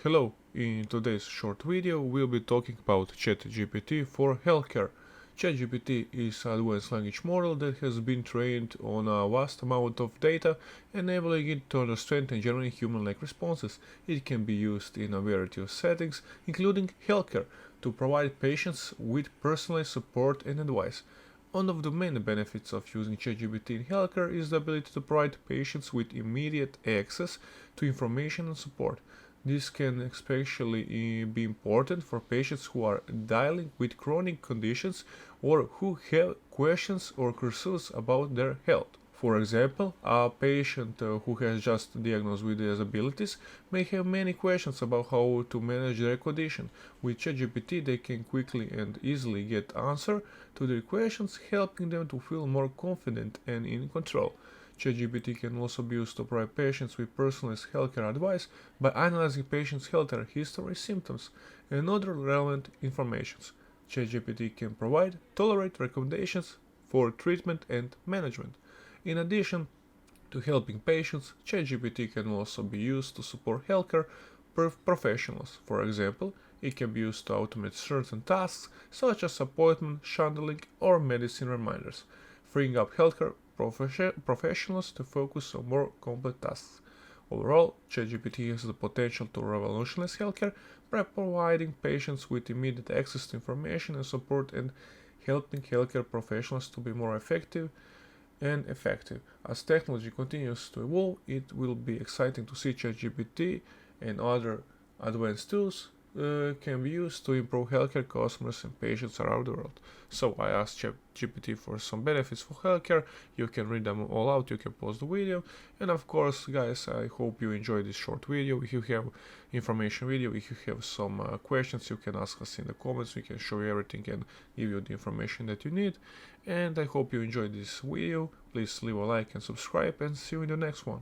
Hello, in today's short video we'll be talking about ChatGPT for healthcare. ChatGPT is an advanced language model that has been trained on a vast amount of data, enabling it to understand and generate human-like responses. It can be used in a variety of settings, including healthcare, to provide patients with personalized support and advice. One of the main benefits of using ChatGPT in healthcare is the ability to provide patients with immediate access to information and support. This can especially be important for patients who are dealing with chronic conditions or who have questions or concerns about their health. For example, a patient who has just diagnosed with disabilities may have many questions about how to manage their condition. With ChatGPT, they can quickly and easily get answer to their questions, helping them to feel more confident and in control. ChatGPT can also be used to provide patients with personalized healthcare advice by analyzing patients' healthcare history, symptoms, and other relevant information. ChatGPT can provide tailored recommendations for treatment and management. In addition to helping patients, ChatGPT can also be used to support healthcare professionals. For example, it can be used to automate certain tasks such as appointment scheduling or medicine reminders, freeing up healthcare professionals to focus on more complex tasks. Overall, ChatGPT has the potential to revolutionize healthcare by providing patients with immediate access to information and support and helping healthcare professionals to be more effective and effective. As technology continues to evolve, it will be exciting to see ChatGPT and other advanced tools can be used to improve healthcare customers and patients around the world. So I asked ChatGPT for some benefits for healthcare. You can read them all out, you can pause the video. And of course, guys, I hope you enjoyed this short video. If you have information video, if you have some questions, you can ask us in the comments. We can show you everything and give you the information that you need. And I hope you enjoyed this video. Please leave a like and subscribe, and see you in the next one.